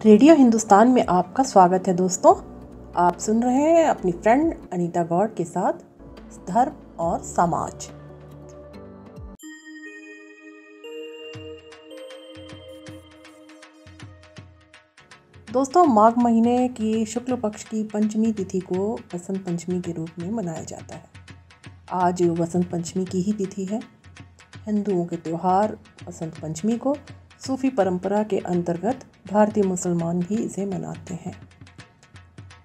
Radio Hindustan में आपका स्वागत है दोस्तों। आप सुन रहे हैं अपनी फ्रेंड अनीता गौड़ के साथ धर्म और समाज। दोस्तों, माघ महीने की शुक्ल पक्ष की पंचमी तिथि को वसंत पंचमी के रूप में मनाया जाता है। आज वसंत पंचमी की ही तिथि है। हिंदुओं के त्यौहार वसंत पंचमी को सूफी परंपरा के अंतर्गत भारतीय मुसलमान भी इसे मनाते हैं।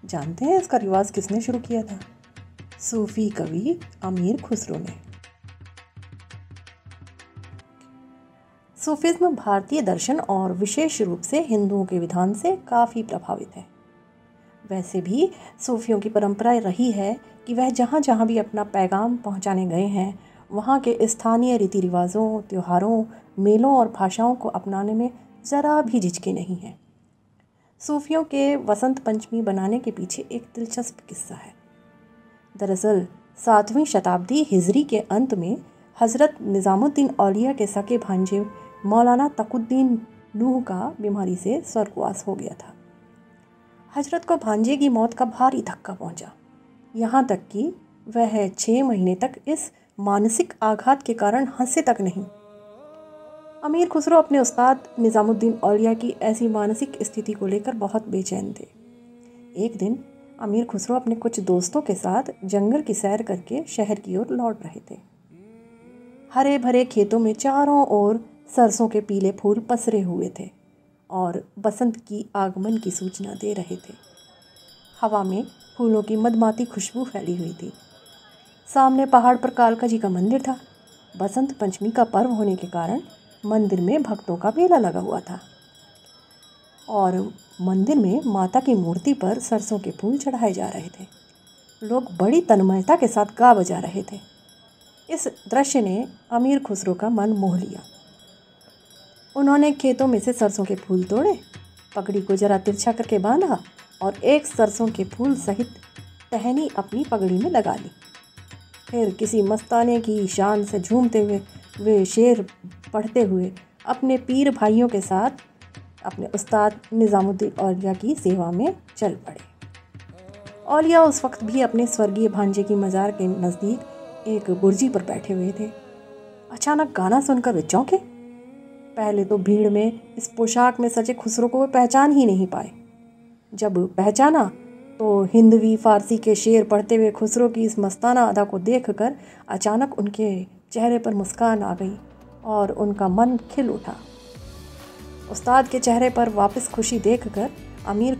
जानते हैं इसका रिवाज किसने शुरू किया था? सूफी कवि अमीर खुसरो ने। सूफीज्म भारतीय दर्शन और विशेष रूप से हिंदुओं के विधान से काफ़ी प्रभावित है। वैसे भी सूफियों की परंपरा रही है कि वह जहाँ जहाँ भी अपना पैगाम पहुँचाने गए हैं, वहाँ के स्थानीय रीति रिवाजों, त्योहारों, मेलों और भाषाओं को अपनाने में ज़रा भी झिझके नहीं हैं। सूफियों के वसंत पंचमी बनाने के पीछे एक दिलचस्प किस्सा है। दरअसल 7वीं शताब्दी हिजरी के अंत में हज़रत निज़ामुद्दीन औलिया के सके भांजे मौलाना तकुद्दीन नूह का बीमारी से स्वर्गवास हो गया था। हजरत को भांजे की मौत का भारी धक्का पहुंचा, यहाँ तक कि वह 6 महीने तक इस मानसिक आघात के कारण हंसे तक नहीं। अमीर खुसरो अपने उस्ताद निज़ामुद्दीन औलिया की ऐसी मानसिक स्थिति को लेकर बहुत बेचैन थे। एक दिन अमीर खुसरो अपने कुछ दोस्तों के साथ जंगल की सैर करके शहर की ओर लौट रहे थे। हरे भरे खेतों में चारों ओर सरसों के पीले फूल पसरे हुए थे और बसंत की आगमन की सूचना दे रहे थे। हवा में फूलों की मदमाती खुशबू फैली हुई थी। सामने पहाड़ पर कालका जी का मंदिर था। बसंत पंचमी का पर्व होने के कारण मंदिर में भक्तों का मेला लगा हुआ था और मंदिर में माता की मूर्ति पर सरसों के फूल चढ़ाए जा रहे थे। लोग बड़ी तन्मयता के साथ गा बजा रहे थे। इस दृश्य ने अमीर खुसरो का मन मोह लिया। उन्होंने खेतों में से सरसों के फूल तोड़े, पगड़ी को जरा तिरछा करके बांधा और एक सरसों के फूल सहित टहनी अपनी पगड़ी में लगा ली। फिर किसी मस्ताने की शान से झूमते हुए वे शेर पढ़ते हुए अपने पीर भाइयों के साथ अपने उस्ताद निज़ामुद्दीन औलिया की सेवा में चल पड़े। औलिया उस वक्त भी अपने स्वर्गीय भांजे की मज़ार के नज़दीक एक बुर्जी पर बैठे हुए थे। अचानक गाना सुनकर वे चौंके। पहले तो भीड़ में इस पोशाक में सजे खुसरो को वे पहचान ही नहीं पाए। जब पहचाना तो हिंदवी फारसी के शेर पढ़ते हुए खुसरो की इस मस्ताना अदा को देखकर अचानक उनके चेहरे पर मुस्कान आ गई और उनका मन खिल उठा। उस्ताद के चेहरे पर वापस खुशी देखकर अमीर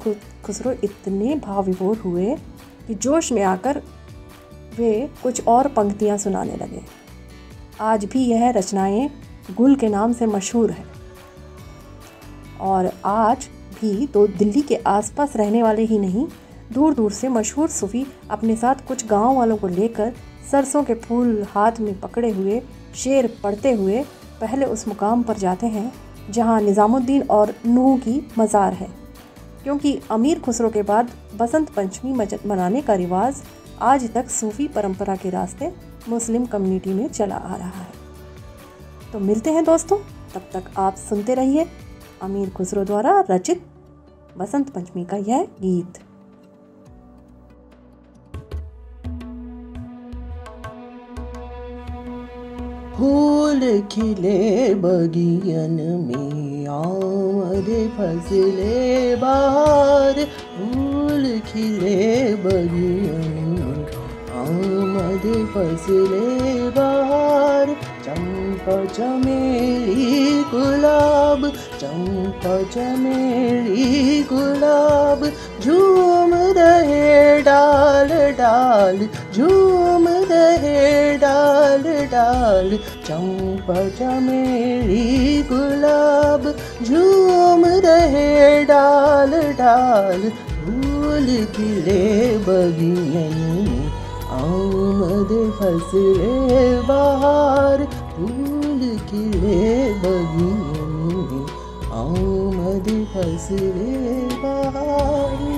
खुसरो इतने भाव विभोर हुए कि जोश में आकर वे कुछ और पंक्तियां सुनाने लगे। आज भी यह रचनाएं गुल के नाम से मशहूर है और आज भी तो दिल्ली के आसपास रहने वाले ही नहीं, दूर दूर से मशहूर सूफी अपने साथ कुछ गांव वालों को लेकर सरसों के फूल हाथ में पकड़े हुए शेर पढ़ते हुए पहले उस मुकाम पर जाते हैं जहां निज़ामुद्दीन और नूह की मज़ार है, क्योंकि अमीर खुसरो के बाद बसंत पंचमी मनाने का रिवाज आज तक सूफी परंपरा के रास्ते मुस्लिम कम्युनिटी में चला आ रहा है। तो मिलते हैं दोस्तों, तब तक आप सुनते रहिए अमीर खुसरो द्वारा रचित बसंत पंचमी का यह गीत। फूल खिले बगियन में आमद फसले बहार। फूल खिले बगियन में आमद फसले बहार। चंपा चमेली गुलाब, चंपा चमेली गुलाब, झूम रहे डाल डाल, झूम रहे डाल डाल। चंपा चमेली गुलाब, झूम रहे डाल डाल। फूल खिले बगियन में आमद फसले बहार। फूल खिले बगियन में आमद फसले बहार।